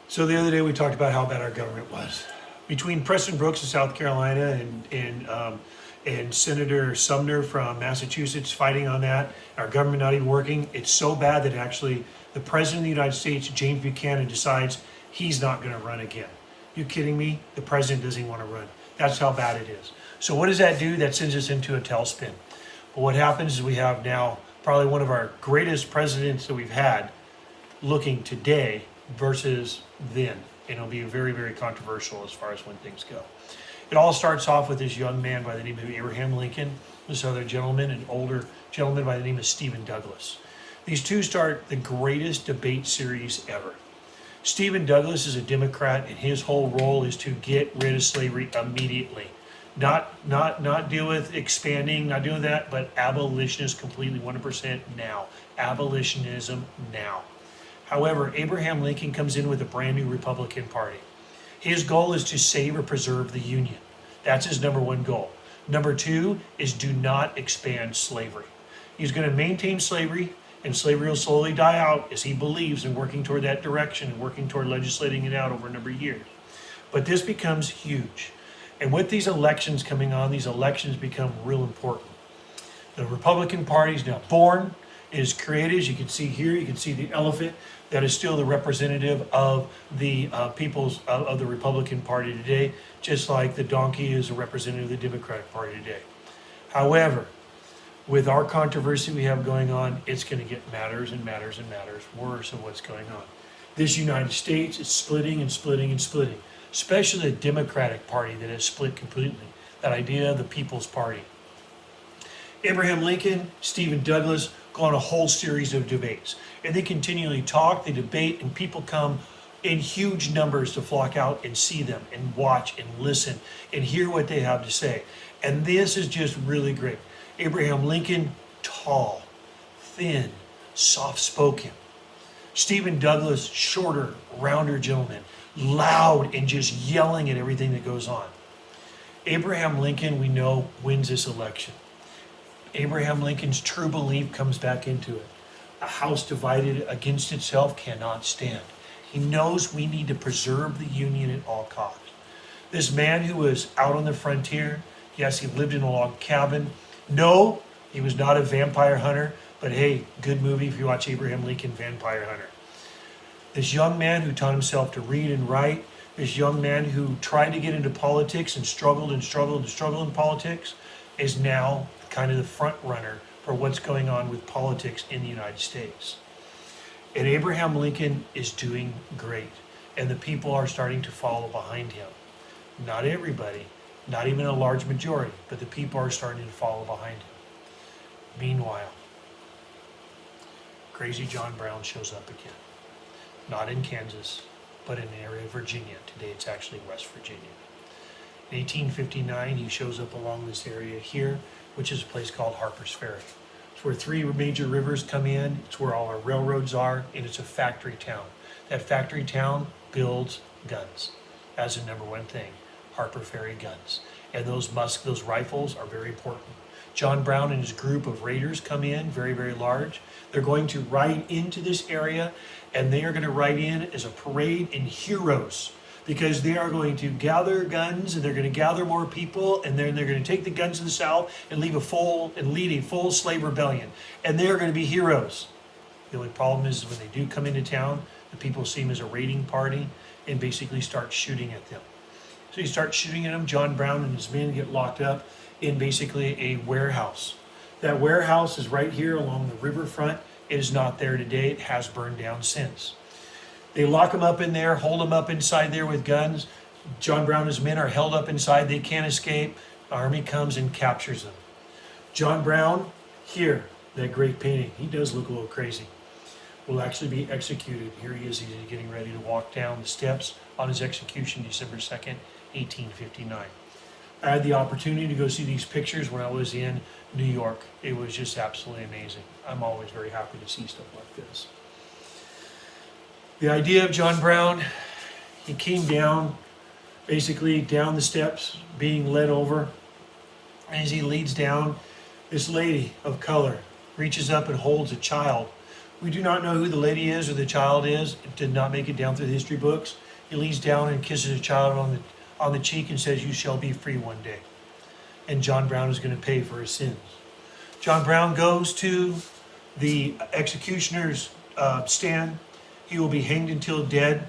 So the other day we talked about how bad our government was. Between Preston Brooks of South Carolina and Senator Sumner from Massachusetts fighting on that, our government not even working, it's so bad that actually the President of the United States, James Buchanan, decides he's not going to run again. You kidding me? The President doesn't even want to run. That's how bad it is. So what does that do? That sends us into a tailspin. But what happens is we have now probably one of our greatest presidents that we've had looking today versus then. And it'll be very, very controversial as far as when things go. It all starts off with this young man by the name of Abraham Lincoln, this other gentleman, an older gentleman by the name of Stephen Douglas. These two start the greatest debate series ever. Stephen Douglas is a Democrat, and his whole role is to get rid of slavery immediately. Not deal with expanding, not doing that, but abolitionist completely 100% now. Abolitionism now. However, Abraham Lincoln comes in with a brand new Republican Party. His goal is to save or preserve the Union. That's his number one goal. Number two is do not expand slavery. He's going to maintain slavery, and slavery will slowly die out as he believes in working toward that direction and working toward legislating it out over a number of years. But this becomes huge. And with these elections coming on, these elections become real important. The Republican Party is now born. It is created, as you can see here, you can see the elephant that is still the representative of the peoples of the Republican Party today, just like the donkey is a representative of the Democratic Party today. However, with our controversy we have going on, it's going to get matters and matters and matters worse of what's going on. This United States is splitting and splitting and splitting, especially the Democratic Party that has split completely, that idea of the People's Party. Abraham Lincoln, Stephen Douglas go on a whole series of debates. And they continually talk, they debate, and people come in huge numbers to flock out and see them and watch and listen and hear what they have to say. And this is just really great. Abraham Lincoln, tall, thin, soft-spoken. Stephen Douglas, shorter, rounder gentleman, loud and just yelling at everything that goes on. Abraham Lincoln, we know, wins this election. Abraham Lincoln's true belief comes back into it. A house divided against itself cannot stand. He knows we need to preserve the Union at all costs. This man who was out on the frontier, yes, he lived in a log cabin. No, he was not a vampire hunter, but hey, good movie if you watch Abraham Lincoln, Vampire Hunter. This young man who taught himself to read and write, this young man who tried to get into politics and struggled and struggled and struggled in politics, is now kind of the front runner for what's going on with politics in the United States. And Abraham Lincoln is doing great, and the people are starting to follow behind him. Not everybody, not even a large majority, but the people are starting to follow behind him. Meanwhile, crazy John Brown shows up again. Not in Kansas, but in the area of Virginia. Today it's actually West Virginia. In 1859, he shows up along this area here, which is a place called Harper's Ferry. It's where three major rivers come in, it's where all our railroads are, and it's a factory town. That factory town builds guns. That's the number one thing, Harper Ferry guns. And those rifles are very important. John Brown and his group of raiders come in, very, very large. They're going to ride into this area, and they are going to ride in as a parade in heroes, because they are going to gather guns and they're going to gather more people, and then they're going to take the guns to the South and lead a full slave rebellion. And they're going to be heroes. The only problem is when they do come into town, the people see them as a raiding party and basically start shooting at them. So you start shooting at them. John Brown and his men get locked up in basically a warehouse. That warehouse is right here along the riverfront. It is not there today. It has burned down since. They lock them up in there, hold them up inside there with guns. John Brown and his men are held up inside. They can't escape. The army comes and captures them. John Brown, here, that great painting, he does look a little crazy, will actually be executed. Here he is, he's getting ready to walk down the steps on his execution, December 2nd, 1859. I had the opportunity to go see these pictures when I was in New York. It was just absolutely amazing. I'm always very happy to see stuff like this. The idea of John Brown, he came down, basically down the steps, being led over. As he leads down, this lady of color reaches up and holds a child We do not know who the lady is or the child is. It did not make it down through the history books. He leans down and kisses a child on the cheek and says, "You shall be free one day." And John Brown is going to pay for his sins. John Brown goes to the executioner's stand. He will be hanged until dead.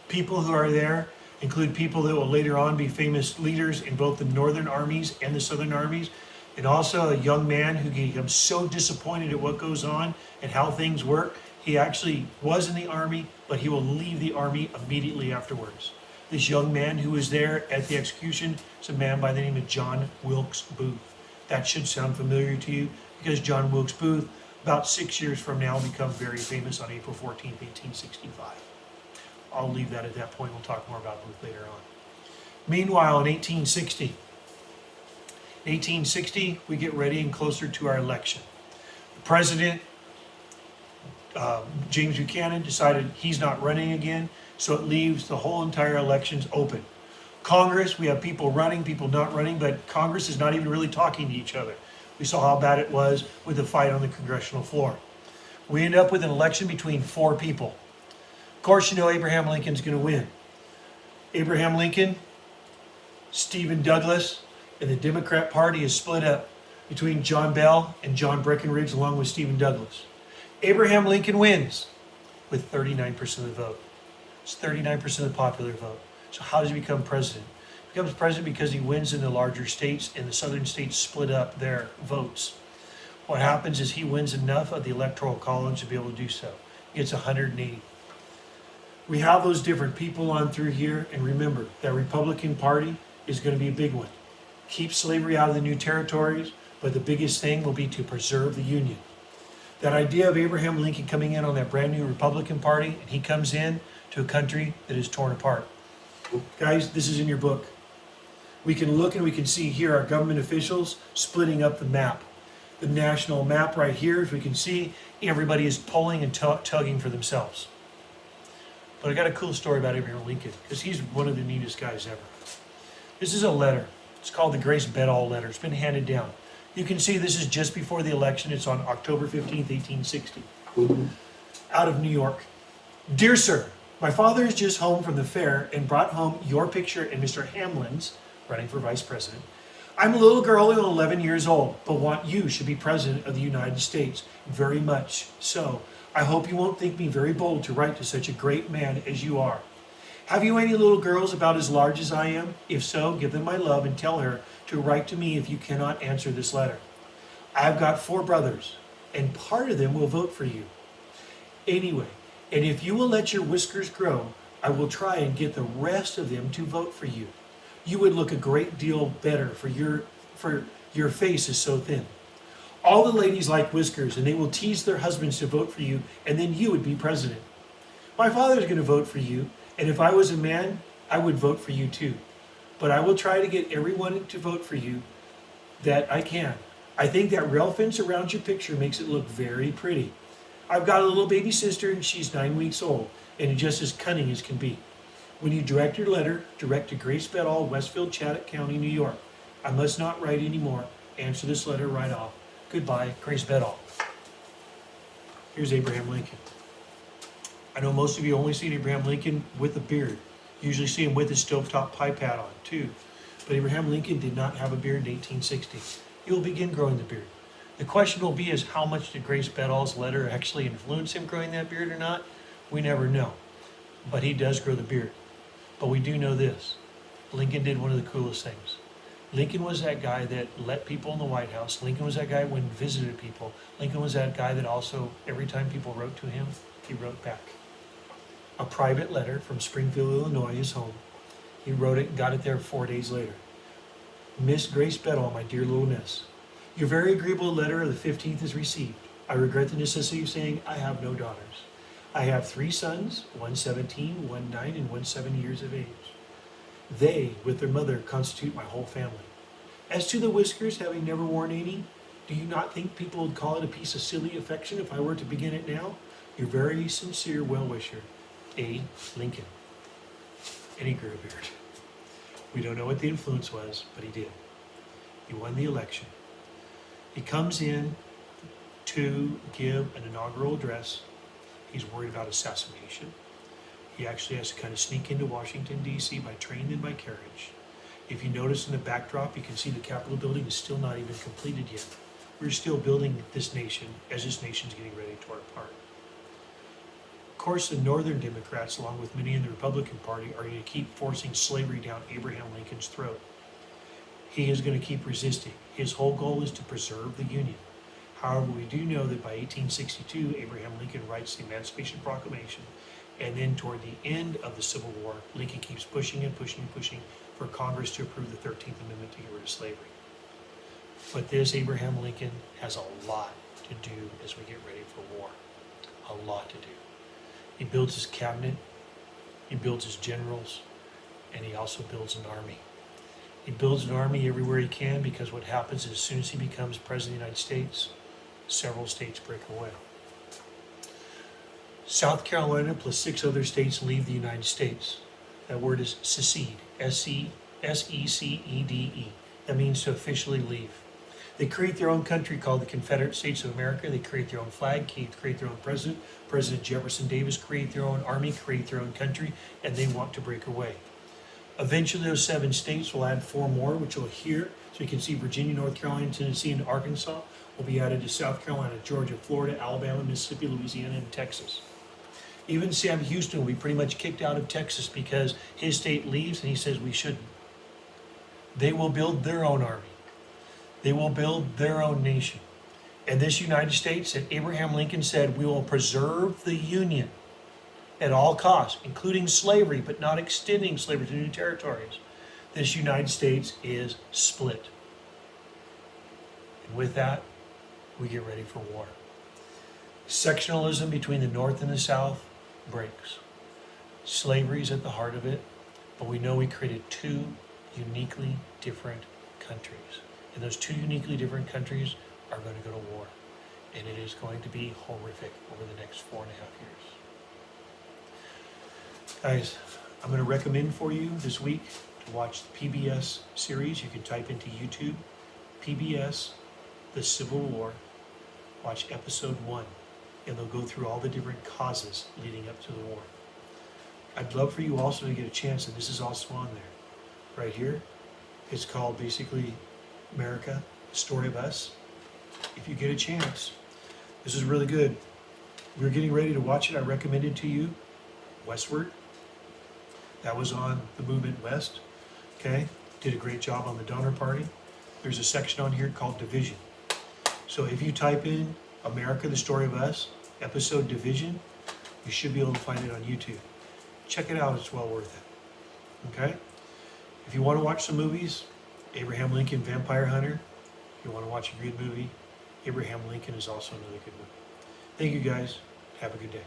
People who are there include people that will later on be famous leaders in both the northern armies and the southern armies, and also a young man who becomes so disappointed at what goes on and how things work. He actually was in the army, but he will leave the army immediately afterwards. This young man who was there at the execution is a man by the name of John Wilkes Booth. That should sound familiar to you because John Wilkes Booth, about 6 years from now, will become very famous on April 14th, 1865. I'll leave that at that point. We'll talk more about Booth later on. Meanwhile, in 1860, we get ready and closer to our election. The president, James Buchanan, decided he's not running again, so it leaves the whole entire elections open. Congress, we have people running, people not running, but Congress is not even really talking to each other. We saw how bad it was with the fight on the congressional floor. We end up with an election between 4 people. Of course, you know Abraham Lincoln's going to win. Abraham Lincoln, Stephen Douglas, and the Democrat Party is split up between John Bell and John Breckinridge, along with Stephen Douglas. Abraham Lincoln wins with 39% of the vote. It's 39% of the popular vote. So how does he become president? He becomes president because he wins in the larger states, and the southern states split up their votes. What happens is he wins enough of the electoral college to be able to do so. He gets 180. We have those different people on through here, and remember, that Republican Party is going to be a big one. Keep slavery out of the new territories, but the biggest thing will be to preserve the Union. That idea of Abraham Lincoln coming in on that brand new Republican Party, and he comes in to a country that is torn apart. Guys, this is in your book. We can look and we can see here our government officials splitting up the map. The national map right here, as we can see, everybody is pulling and tugging for themselves. But I got a cool story about Abraham Lincoln, because he's one of the neatest guys ever. This is a letter. It's called the Grace Bedall letter. It's been handed down. You can see this is just before the election. It's on October 15th, 1860. Out of New York. Dear sir, my father is just home from the fair and brought home your picture and Mr. Hamlin's, running for vice president. I'm a little girl and 11 years old, but want you should be president of the United States. Very much so. I hope you won't think me very bold to write to such a great man as you are. Have you any little girls about as large as I am? If so, give them my love and tell her to write to me if you cannot answer this letter. I've got 4 brothers, and part of them will vote for you. Anyway, and if you will let your whiskers grow, I will try and get the rest of them to vote for you. You would look a great deal better for your face is so thin. All the ladies like whiskers, and they will tease their husbands to vote for you, and then you would be president. My father's going to vote for you, and if I was a man, I would vote for you too. But I will try to get everyone to vote for you that I can. I think that rail fence around your picture makes it look very pretty. I've got a little baby sister, and she's 9 weeks old, and just as cunning as can be. When you direct your letter, direct to Grace Bedall, Westfield, Chattock County, New York. I must not write anymore. Answer this letter right off. Goodbye, Grace Bedall. Here's Abraham Lincoln. I know most of you only seen Abraham Lincoln with a beard. You usually see him with his stovetop pipe hat on, too. But Abraham Lincoln did not have a beard in 1860. He will begin growing the beard. The question will be is how much did Grace Bedall's letter actually influence him growing that beard or not? We never know. But he does grow the beard. But we do know this. Lincoln did one of the coolest things. Lincoln was that guy that let people in the White House. Lincoln was that guy when he visited people. Lincoln was that guy that also, every time people wrote to him, he wrote back. A private letter from Springfield, Illinois, his home. He wrote it and got it there 4 days later. Miss Grace Bedall, my dear little miss. Your very agreeable letter of the 15th is received. I regret the necessity of saying I have no daughters. I have 3 sons, one 17, one 9, and one 7 years of age. They, with their mother, constitute my whole family. As to the whiskers, having never worn any, do you not think people would call it a piece of silly affection if I were to begin it now? Your very sincere well-wisher, A. Lincoln. And he grew a beard. We don't know what the influence was, but he did. He won the election. He comes in to give an inaugural address He's worried about assassination. He actually has to kind of sneak into Washington, D.C. by train and by carriage. If you notice in the backdrop, you can see the Capitol building is still not even completed yet. We're still building this nation as this nation's getting ready to tear apart. Of course, the Northern Democrats, along with many in the Republican Party, are going to keep forcing slavery down Abraham Lincoln's throat. He is going to keep resisting. His whole goal is to preserve the Union. However, we do know that by 1862, Abraham Lincoln writes the Emancipation Proclamation, and then toward the end of the Civil War, Lincoln keeps pushing and pushing and pushing for Congress to approve the 13th Amendment to get rid of slavery. But this Abraham Lincoln has a lot to do as we get ready for war. A lot to do. He builds his cabinet, he builds his generals, and he also builds an army. He builds an army everywhere he can because what happens is as soon as he becomes president of the United States, several states break away. South Carolina plus 6 other states leave the United States. That word is secede, S-E-C-E-D-E. That means to officially leave. They create their own country called the Confederate States of America. They create their own flag, create their own president. President Jefferson Davis create their own army, create their own country, and they want to break away. Eventually, those 7 states will add 4 more, which you'll hear. So you can see Virginia, North Carolina, Tennessee, and Arkansas will be added to South Carolina, Georgia, Florida, Alabama, Mississippi, Louisiana, and Texas. Even Sam Houston will be pretty much kicked out of Texas because his state leaves and he says we shouldn't. They will build their own army. They will build their own nation. And this United States that Abraham Lincoln said, we will preserve the Union at all costs, including slavery, but not extending slavery to new territories. This United States is split. And with that, we get ready for war. Sectionalism between the North and the South breaks. Slavery is at the heart of it, but we know we created 2 uniquely different countries. And those 2 uniquely different countries are going to go to war. And it is going to be horrific over the next 4.5 years. Guys, I'm going to recommend for you this week to watch the PBS series. You can type into YouTube, PBS, The Civil War, watch episode 1, and they'll go through all the different causes leading up to the war. I'd love for you also to get a chance, and this is also on there, right here. It's called basically America, The Story of Us. If you get a chance, this is really good. We're getting ready to watch it. I recommend it to you. Westward. That was on the Movement West. Okay, did a great job on the Donner Party. There's a section on here called Division. So if you type in America, The Story of Us, episode Division, you should be able to find it on YouTube. Check it out, it's well worth it. Okay? If you want to watch some movies, Abraham Lincoln, Vampire Hunter. If you want to watch a good movie, Abraham Lincoln is also another good movie. Thank you guys. Have a good day.